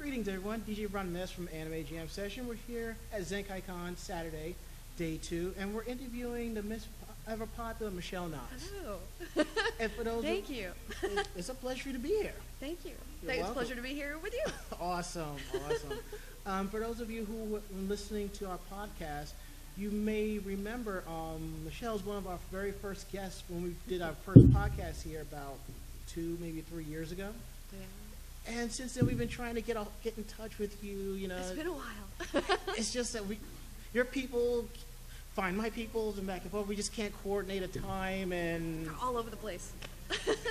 Greetings, everyone. DJ Ranma S from Anime Jam Session. We're here at Zenkaikon Saturday, day 2, and we're interviewing the ever popular Michele Knotz. Hello. And for those Thank you. It's a pleasure to be here. Thank you. You're It's a welcome. pleasure to be here with you. Awesome. For those of you who were listening to our podcast, you may remember Michelle's one of our very first guests when we did our first podcast here about 2, maybe 3 years ago. Yeah. And since then, we've been trying to get in touch with you. You know, It's been a while. it's just that your people find my peoples and back and forth. We just can't coordinate a time, and They're all over the place.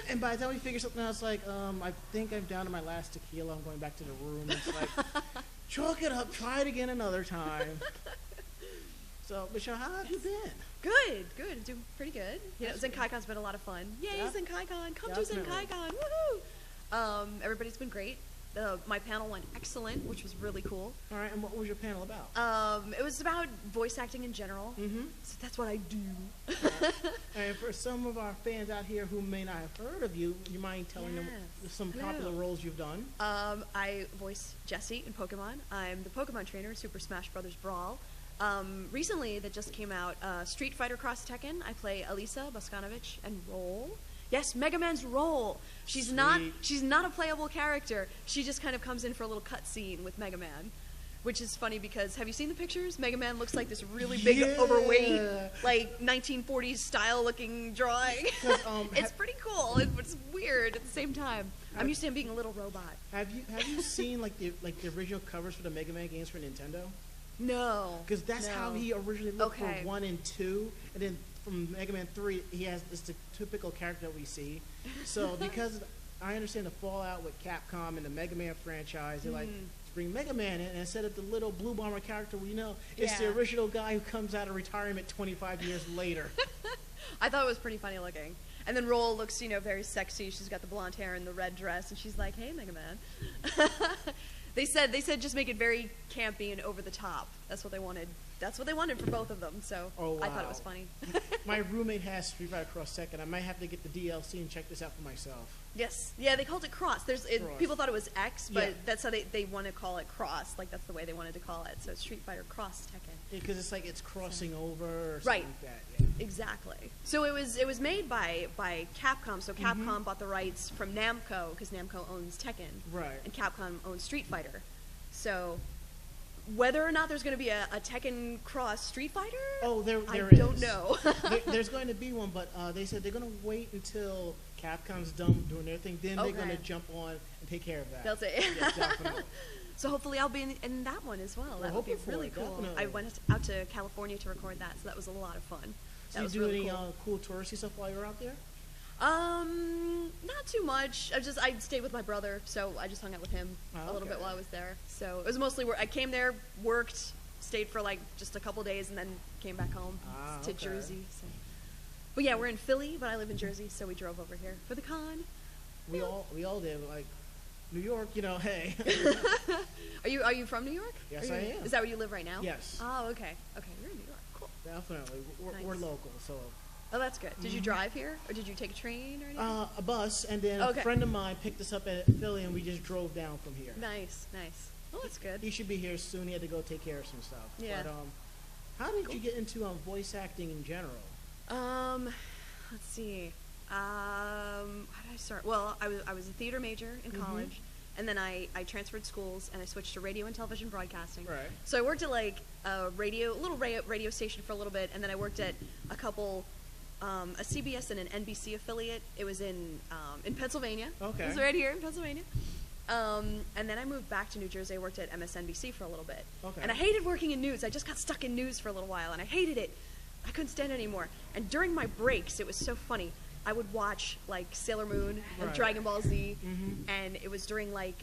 and by the time we figure something out, it's like I think I'm down to my last tequila. I'm going back to the room. It's like chalk it up. Try it again another time. So, Michelle, how have you been? Good. Doing pretty good. You know, That's good. Zenkaikon's been a lot of fun. Yay, Yeah. Zenkicon! Come Definitely. to Zenkicon! Woohoo! Everybody's been great. My panel went excellent, which was really cool. All right, and what was your panel about? It was about voice acting in general. Mm-hmm. So that's what I do. And for some of our fans out here who may not have heard of you, you mind telling them Yes. some Hello. popular roles you've done? I voice Jessie in Pokemon. I'm the Pokemon trainer in Super Smash Bros. Brawl. Recently, that just came out, Street Fighter Cross Tekken. I play Elisa Boskanovich and Roll. Yes, Mega Man's Roll. She's not a playable character. She just kind of comes in for a little cutscene with Mega Man, which is funny because have you seen the pictures? Mega Man looks like this really big, Yeah. overweight, like 1940s style looking drawing. 'Cause, It's pretty cool. It's weird at the same time. I'm used to him being a little robot. Have you seen the original covers for the Mega Man games for Nintendo? No. Because that's no. how he originally looked Okay. for 1 and 2, and then from Mega Man 3, he has this the typical character that we see. So because I understand the fallout with Capcom and the Mega Man franchise, they're like, let's bring Mega Man in, and instead of the little blue bomber character we know, it's the Yeah. original guy who comes out of retirement 25 years later. I thought it was pretty funny looking. And then Roll looks, very sexy. She's got the blonde hair and the red dress, and she's like, "Hey, Mega Man." They said just make it very campy and over the top. That's what they wanted. That's what they wanted for both of them. So Oh, I thought it wow. was funny. My roommate has Street Fighter Cross Tekken. I might have to get the DLC and check this out for myself. Yes, yeah, they called it Cross. Cross. People thought it was X, but Yeah. that's how they want to call it Cross. Like that's the way they wanted to call it. So it's Street Fighter Cross Tekken. Because it's like it's crossing over or something Right. like that. Yeah. Exactly. So it was made by Capcom. So Capcom bought the rights from Namco because Namco owns Tekken. Right. And Capcom owns Street Fighter. So whether or not there's going to be a Tekken Cross Street Fighter, Oh, there I is. don't know. There's going to be one, but they said they're going to wait until Capcom's done doing their thing. Then they're going to Okay. jump on and take care of that. They'll say. Yeah, definitely. So hopefully I'll be in that one as well. We're That would be hoping for really it, cool. definitely. I went out to California to record that, so that was a lot of fun. So That you was do really any cool. cool touristy stuff while you're out there? Not too much. I stayed with my brother, so I just hung out with him a little bit okay. while I was there. So it was mostly work. I came there, worked, stayed for like just a couple days, and then came back home to okay. Jersey. So. But yeah, we're in Philly, but I live in Jersey, so we drove over here for the con. We all did. Like New York, hey. Are you from New York? Yes, Are you- I am. Is that where you live right now? Yes. Oh, okay. Okay, you're in New York. Cool. Definitely. We're Nice. local, so. Oh, that's good. Did you drive here, or did you take a train or anything? A bus, and then Okay. a friend of mine picked us up at Philly, and we just drove down from here. Nice. Oh, that's good. He should be here soon. He had to go take care of some stuff. Yeah. But how did you get into voice acting in general? Let's see. How did I start? Well, I was a theater major in college, and then I transferred schools and I switched to radio and television broadcasting. Right. So I worked at like a little radio station for a little bit, and then I worked at a couple, a CBS and an NBC affiliate. It was in Pennsylvania. Okay. It was right here in Pennsylvania. And then I moved back to New Jersey. I worked at MSNBC for a little bit. Okay. And I hated working in news. I just got stuck in news for a little while, and I hated it. I couldn't stand it anymore. And during my breaks, it was so funny. I would watch like Sailor Moon and Right. Dragon Ball Z, and it was during like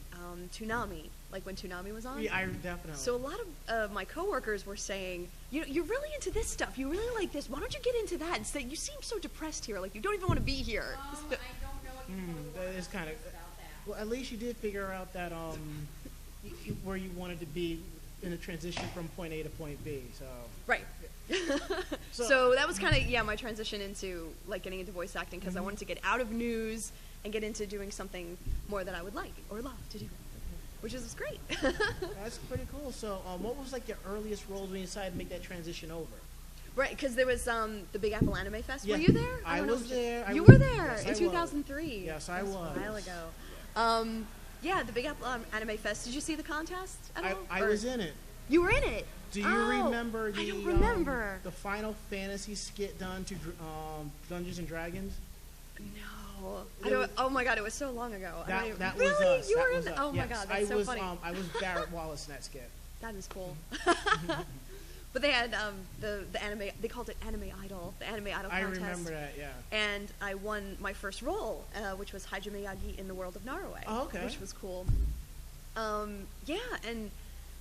Toonami, like when Toonami was on. Yeah, I definitely. So a lot of my coworkers were saying, you're really into this stuff. You really like this. Why don't you get into that? And say, you seem so depressed here. Like you don't even want to be here. I don't know what you that is kind of. about that. Well, at least you did figure out that where you wanted to be in a transition from point A to point B. So. Right. So that was kind of my transition into like getting into voice acting because I wanted to get out of news and get into doing something more that I would like or love to do. which is great. That's pretty cool. So, what was like your earliest roles when you decided to make that transition over? Right, because there was the Big Apple Anime Fest. Yeah. Were you there? I was there. You were there Yes, in 2003. Yes, I was. A while ago. Yeah, the Big Apple Anime Fest. Did you see the contest at all? I was in it. You were in it. Do you remember the I don't remember. The Final Fantasy skit done to Dungeons and Dragons? No. I don't. Oh my god, it was so long ago. That really? was us. You That were was in? us. Oh my Yes, god, that's so funny. I was Barrett Wallace in that skit. That is cool. But they had the anime. They called it Anime Idol. The Anime Idol I contest. remember that. Yeah. And I won my first role, which was Hajime Yagi in the World of Naruto. Oh, okay. Which was cool. Yeah, and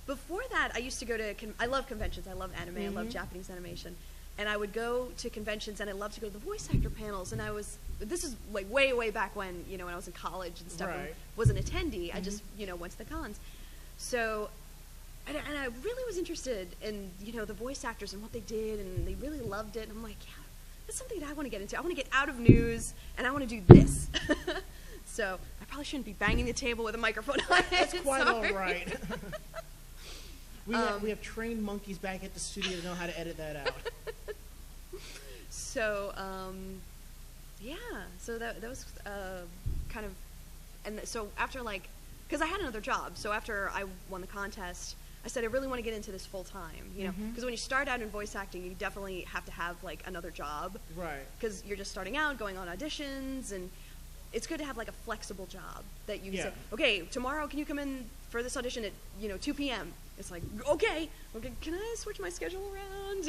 before that, I used to go to. I love conventions. I love anime. I love Japanese animation. And I would go to conventions, and I loved to go to the voice actor panels. And this is like way back when, when I was in college and stuff, and Right. was an attendee. I just, went to the cons. So, and I really was interested in, the voice actors and what they did, and they really loved it. And I'm like, yeah, that's something that I want to get into. I want to get out of news, and I want to do this. So, I probably shouldn't be banging the table with a microphone on it. That's quite all Sorry. right. We have trained monkeys back at the studio to know how to edit that out. So, yeah. So that was kind of, and so after because I had another job. So after I won the contest, I said I really want to get into this full time. Because when you start out in voice acting, you definitely have to have another job. Right. Because you're just starting out, going on auditions, and it's good to have a flexible job that you can say, okay, tomorrow can you come in for this audition at 2 p.m. It's like, okay, can I switch my schedule around?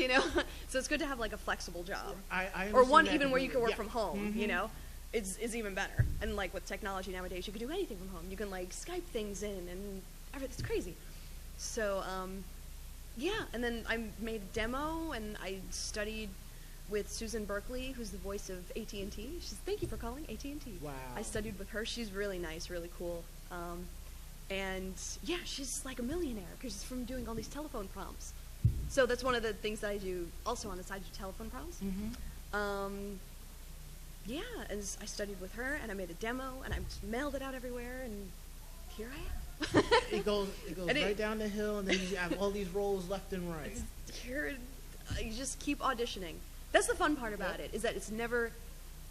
So it's good to have a flexible job, or one even where you can work from home. Is even better. And with technology nowadays, you can do anything from home. You can Skype things in, and everything. It's crazy. So yeah, and then I made a demo, and I studied with Susan Berkeley, who's the voice of AT&T. She's thank you for calling AT&T. Wow. I studied with her. She's really nice, really cool. And yeah, she's like a millionaire because she's from doing all these telephone prompts. So that's one of the things that I do also on the side, do telephone prompts. Yeah, and I studied with her, and I made a demo, and I mailed it out everywhere, and here I am. It goes right down the hill, and then you have all these roles left and right. Here, you just keep auditioning. That's the fun part about it, is that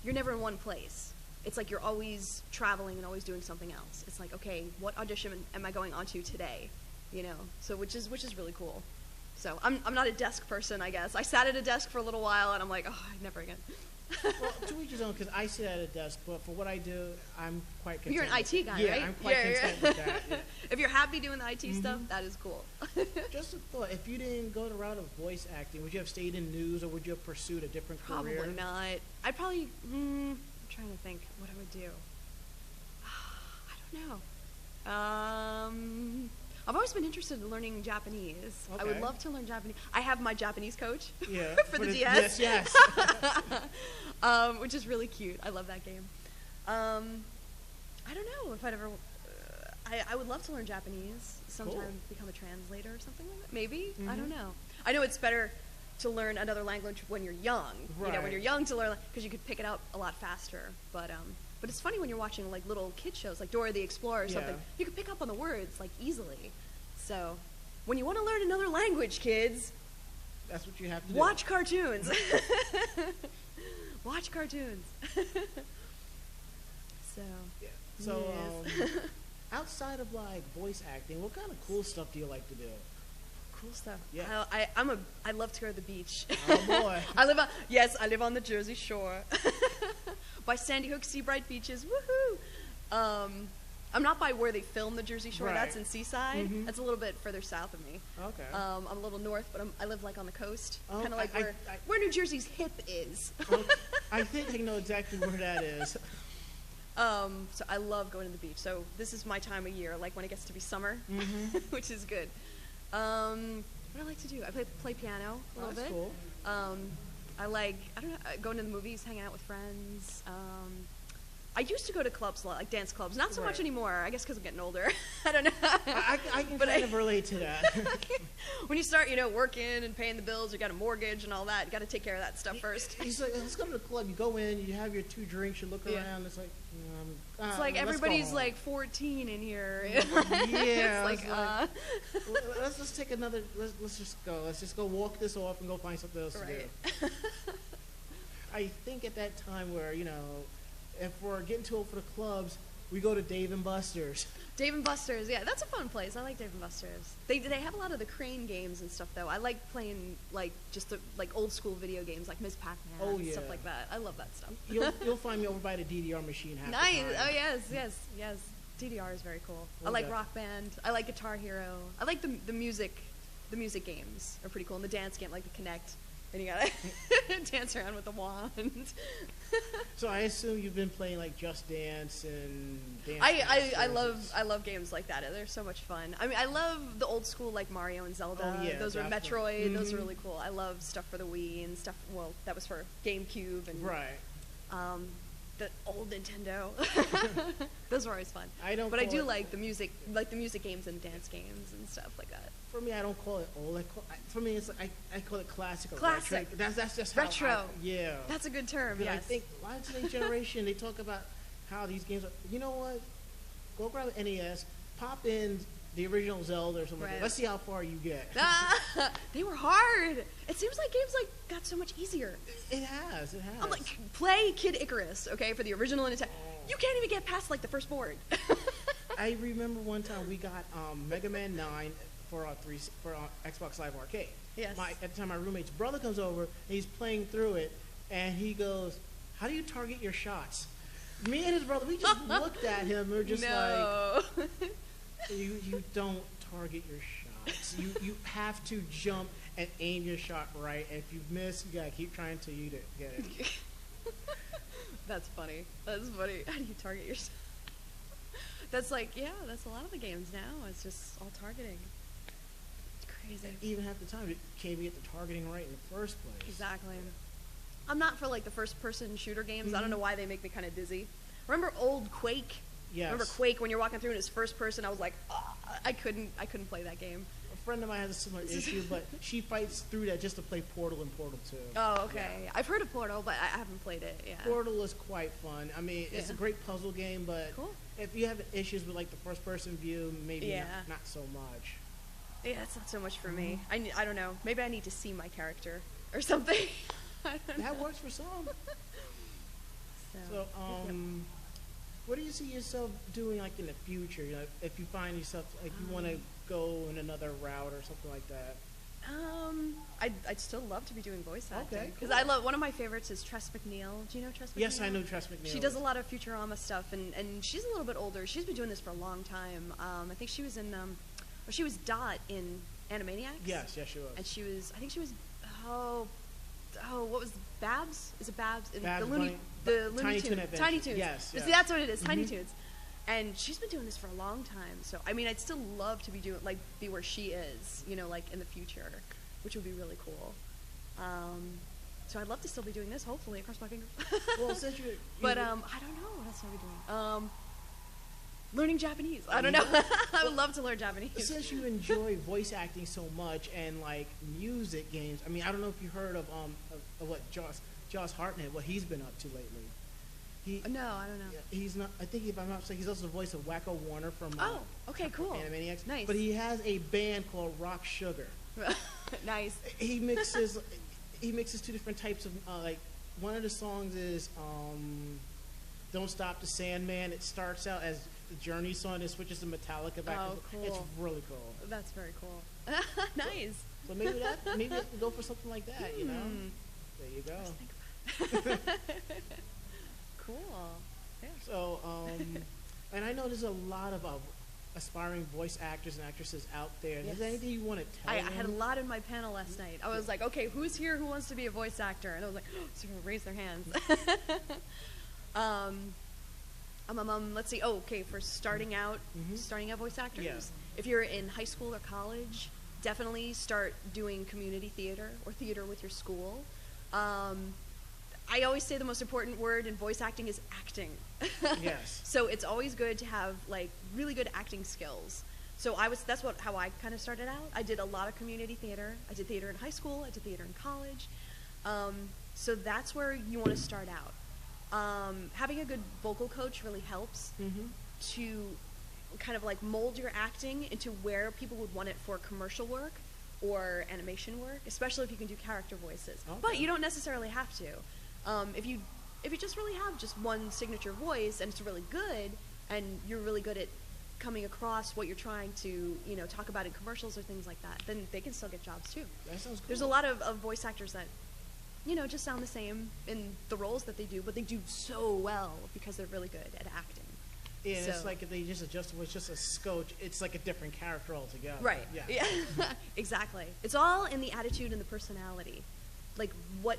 you're never in one place. It's like you're always traveling and always doing something else. It's like, okay, what audition am I going on to today? So which is really cool. So I'm not a desk person, I guess. I sat at a desk for a little while, and I'm like, oh, never again. Well, to each his own, because I sit at a desk, but for what I do, I'm quite content. You're an IT guy, yeah, right? I'm quite content with that. Yeah. If you're happy doing the IT stuff, that is cool. Just a thought, if you didn't go the route of voice acting, would you have stayed in news, or would you have pursued a different career? Probably not. I'd probably, I'm trying to think what I would do. I don't know. I've always been interested in learning Japanese. Okay. I would love to learn Japanese. I have my Japanese coach for the DS. Yes. Which is really cute. I love that game. I don't know if I'd ever... I would love to learn Japanese. Sometime become a translator or something like that. Maybe. I don't know. I know it's better to learn another language when you're young. Right. When you're young to learn, because you could pick it up a lot faster. But it's funny when you're watching little kid shows like Dora the Explorer or something. You can pick up on the words easily. So when you want to learn another language, kids, that's what you have to do. Watch cartoons. Watch cartoons. So. Yeah. So yes. Outside of voice acting, what kind of cool stuff do you like to do? Cool stuff. Yeah. I love to go to the beach. Oh boy. I live on the Jersey Shore. By Sandy Hook Sea Bright beaches. Woohoo! I'm not by where they film the Jersey Shore. Right. That's in Seaside. That's a little bit further south of me. Okay. I'm a little north, but I live on the coast, kind of like where New Jersey's hip is. I think I know exactly where that is. So I love going to the beach. So this is my time of year, when it gets to be summer, which is good. What do I like to do? I play piano a little bit. Cool. I don't know, going to the movies, hanging out with friends. I used to go to clubs, like dance clubs. Not so much Right. anymore. I guess because I'm getting older. I don't know. I can But kind of relate to that. When you start, working and paying the bills, you got a mortgage and all that. You got to take care of that stuff first. He's like, let's go to the club. You go in, you have your 2 drinks, you look Yeah. around. It's like, It's like let's go everybody's home. like 14 in here. Yeah, It's like, let's just take another. Let's just go. Let's just go walk this off and go find something else right. to do. I think at that time where if we're getting too old for the clubs, we go to Dave and Buster's. Dave and Buster's, yeah, that's a fun place. I like Dave and Buster's. They have a lot of the crane games and stuff though. I like playing like just the old school video games like Ms. Pac-Man Oh, and yeah. stuff like that. I love that stuff. You'll find me over by the DDR machine half Nice. the time. Oh yes. DDR is very cool. I Oh, like yeah. Rock Band. I like Guitar Hero. I like the music. The music games are pretty cool. And the dance game, like the Kinect, and you gotta dance around with the wand. So I assume you've been playing like Just Dance and Dance. I Masters. love games like that. They're so much fun. I mean, I love the old school like Mario and Zelda. Oh, yeah, those are definitely. Metroid. Those are Mhm. really cool. I love stuff for the Wii and stuff. Well, that was for GameCube and Right. the old Nintendo. Those were always fun. I don't. But I call do it- like the music games and dance games and stuff like that. For me, I don't call it old. For me, it's like I call it classic. Or Classic. retro. That's just how Retro. yeah. That's a good term. Because Yes. I think a lot of today's generation, they talk about how these games are. You know what? Go grab an NES, pop in the original Zelda or something. Like Right. that. Let's see how far you get. They were hard. It seems like games got so much easier. It has. It has. I'm like, play Kid Icarus, okay, for the original Nintendo. You can't even get past like the first board. I remember one time we got Mega Man 9 for Xbox Live Arcade. Yes. At the time, my roommate's brother comes over and he's playing through it, and he goes, "How do you target your shots?" Me and his brother, we just looked at him. We were just no. like, "You don't target your shots. You have to jump and aim your shot right. And if you miss, you gotta keep trying till you get it." That's funny. That's funny. How do you target yourself? That's like, yeah, that's a lot of the games now. It's just all targeting. It's crazy. Even half the time, you can't even get the targeting right in the first place. Exactly. I'm not for like the first person shooter games. I don't Mhm. know why they make me kind of dizzy. Remember old Quake? Yes. Remember Quake when you're walking through and it's first person? I was like, I couldn't play that game. A friend of mine has a similar issue, but she fights through that just to play Portal and Portal 2. Oh, okay. I've heard of Portal, but I haven't played it. Yeah. Portal is quite fun. I mean, it's a Yeah. great puzzle game, but Cool. if you have issues with like the first person view, maybe Yeah. not so much. Yeah, it's not so much for me. I don't know. Maybe I need to see my character or something. I don't know. That works for some. So, Yep. what do you see yourself doing like in the future? You know, if you find yourself like you want to go in another route or something like that. I'd still love to be doing voice acting. Okay, Because cool. I love, one of my favorites is Tress McNeil. Do you know Tress McNeil? Yes, I know Tress McNeil. She does a lot of Futurama stuff, and she's a little bit older. She's been doing this for a long time. I think she was in, or she was Dot in Animaniacs. Yes, she was. And she was, I think she was, what was Babs? Is it Babs? In Babs the Looney, Bunny- the Looney Tiny Tunes. Toon Adventures. Tiny Toons. Yes, See, yes. that's what it is, Tiny Mhm. Toons. And she's been doing this for a long time. So, I mean, I'd still love to be doing, like, be where she is, like, in the future, which would be really cool. So I'd love to still be doing this, hopefully, cross my fingers. Well, since you But, I don't know what else I'll be doing. Learning Japanese. I don't know. I would love to learn Japanese. since you enjoy voice acting so much and like music games, I mean, I don't know if you heard of what Josh Hartnett, what he's been up to lately. No, I don't know. He's not. I think if I'm not mistaken, he's also the voice of Wacko Warner from Oh, okay, cool. Animaniacs. Nice. But he has a band called Rock Sugar. Nice. He mixes two different types of like. One of the songs is "Don't Stop the Sandman." It starts out as the Journey song and switches to Metallica back. Oh, and forth. It's cool. really cool. That's very cool. Nice. So maybe you can go for something like that. You know. There you go. Just think about it. Cool. Yeah. So, and I know there's a lot of aspiring voice actors and actresses out there. Yes. Is there anything you want to tell I them? had a lot in my panel last night. I was like, okay, who's here who wants to be a voice actor? And I was like, so raise their hands. Let's see. Oh, okay, for starting out voice actors. Yeah. If you're in high school or college, definitely start doing community theater or theater with your school. I always say the most important word in voice acting is acting. Yes. So it's always good to have like really good acting skills. So how I kind of started out. I did a lot of community theater. I did theater in high school. I did theater in college. So that's where you want to start out. Having a good vocal coach really helps to kind of like mold your acting into where people would want it for commercial work or animation work, especially if you can do character voices. Okay. But you don't necessarily have to. If you just really have just one signature voice and it's really good, and you're really good at coming across what you're trying to talk about in commercials or things like that, then they can still get jobs too. That sounds cool. There's a lot of voice actors that just sound the same in the roles that they do, but they do so well because they're really good at acting. Yeah, and So- it's like if they just adjust it, it's just a scotch. It's like a different character altogether. Right. Yeah. Exactly. It's all in the attitude and the personality. Like what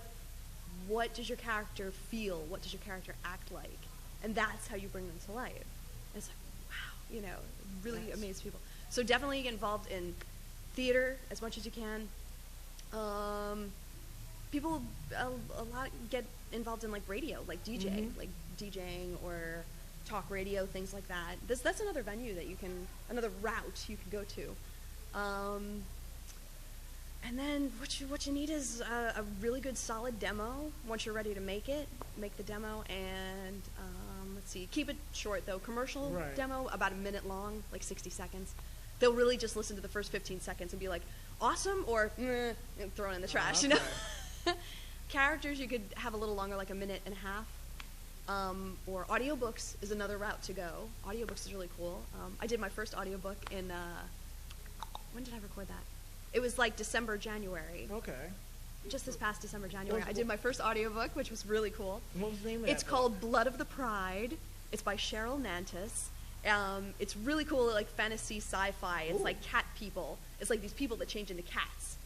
does your character feel? What does your character act like? And that's how you bring them to life. And it's like, wow, really Nice. amaze people. So definitely get involved in theater as much as you can. People a lot get involved in like radio, like DJ, like DJing or talk radio, things like that. That's another venue that another route you can go to. And then what you need is a really good solid demo. Once you're ready to make the demo, and let's see, keep it short though. Commercial Right. demo, about a minute long, like 60 seconds. They'll really just listen to the first 15 seconds and be like, awesome, or and throw it in the trash, Characters you could have a little longer, like a minute and a half. Or audiobooks is another route to go. Audiobooks is really cool. I did my first audiobook in, when did I record that? It was like December, January. Okay. Just this past December, January. I did my first audiobook, which was really cool. What was the name of It's that called Blood of the Pride. It's by Cheryl Nantis. It's really cool, like fantasy sci-fi. It's Ooh. like cat people. It's like these people that change into cats.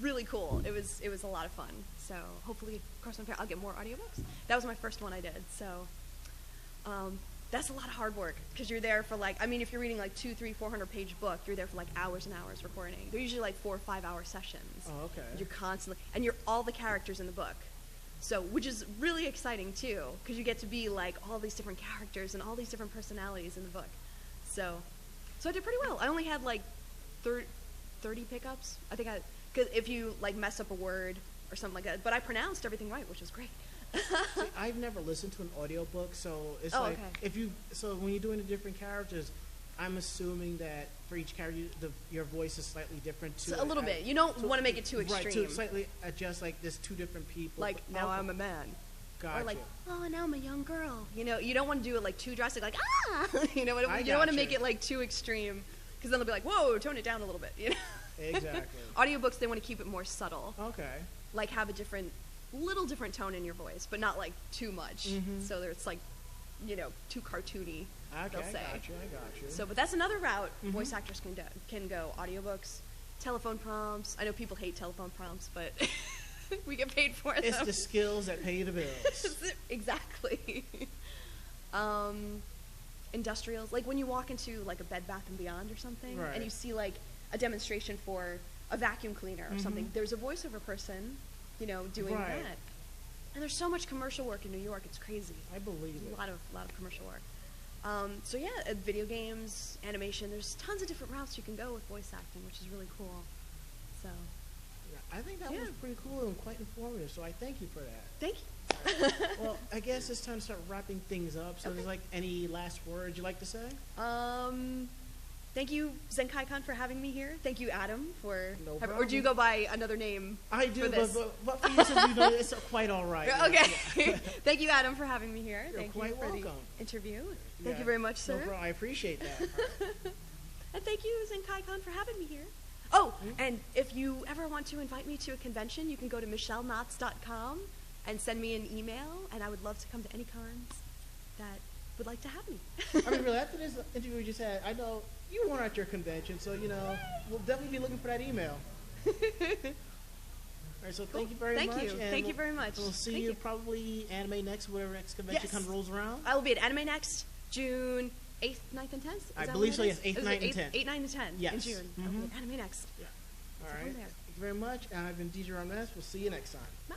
Really cool. It was a lot of fun. So hopefully, cross my fingers, I'll get more audiobooks. That was my first one I did. So that's a lot of hard work because you're there for if you're reading like 200, 300, 400 page book, you're there for like hours and hours recording. They're usually like 4 or 5 hour sessions. Oh, okay. You're constantly, and you're all the characters in the book. So, which is really exciting too, because you get to be like all these different characters and all these different personalities in the book. So I did pretty well. I only had like 30 pickups. I think because if you like mess up a word or something like that, but I pronounced everything right, which was great. See, I've never listened to an audiobook, so it's Oh, like okay. so when you're doing the different characters, I'm assuming that for each character, your voice is slightly different too. So a little bit. You don't want to make it too extreme. Right, to slightly adjust like there's two different people. Like now I'm a man. Gotcha. Or like, oh, now I'm a young girl. You don't want to do it like too drastic, like you don't I want to gotcha. make it like too extreme, because then they'll be like, whoa, tone it down a little bit. Exactly. Audiobooks, they want to keep it more subtle, Okay. like have a little different tone in your voice, but not like too much. So that it's like, too cartoony. Okay, They'll say. I got you. So, but that's another route voice actors can go. Audiobooks, telephone prompts. I know people hate telephone prompts, but we get paid for them. It's the skills that pay the bills. Exactly. Industrials, like when you walk into like a Bed Bath & Beyond or something, Right. and you see like a demonstration for a vacuum cleaner or something, there's a voiceover person, doing Right. that. And there's so much commercial work in New York, it's crazy. I believe it. A lot of commercial work. So yeah, video games, animation, there's tons of different routes you can go with voice acting, which is really cool. So, Yeah, I think that Yeah. was pretty cool and quite informative, so I thank you for that. thank you. Well, I guess it's time to start wrapping things up. So, Okay. there's like any last words you'd like to say? Thank you, Zenkaikon, for having me here. Thank you, Adam, for No or do you go by another name? I do, for this? but for you, since you know, it's quite all right. Okay. Yeah. Thank you, Adam, for having me here. You're Thank quite you for welcome. the interview. Thank Yeah. you very much, sir. No problem. I appreciate that. And thank you, Zenkaikon, for having me here. Oh, and if you ever want to invite me to a convention, you can go to michelleknotz.com and send me an email, and I would love to come to any cons that would like to have me. I mean, really, after this interview we just had, I know you weren't at your convention, so, we'll definitely be looking for that email. All right, so thank you very much. Thank you. and Thank you very much. We'll see Thank you you. probably Anime Next, whatever next convention Yes. kind of rolls around. I will be at Anime Next, June 8th, 9th, and 10th. Is I that believe what so, it yes, is? 8th, Is it 9th, and 10th. 8, 9, and 10 Yes. in June. I'll be at Anime Next. Yeah. All So right. come there. Thank you very much. And I've been DJ Ranma S. We'll see you next time. Bye.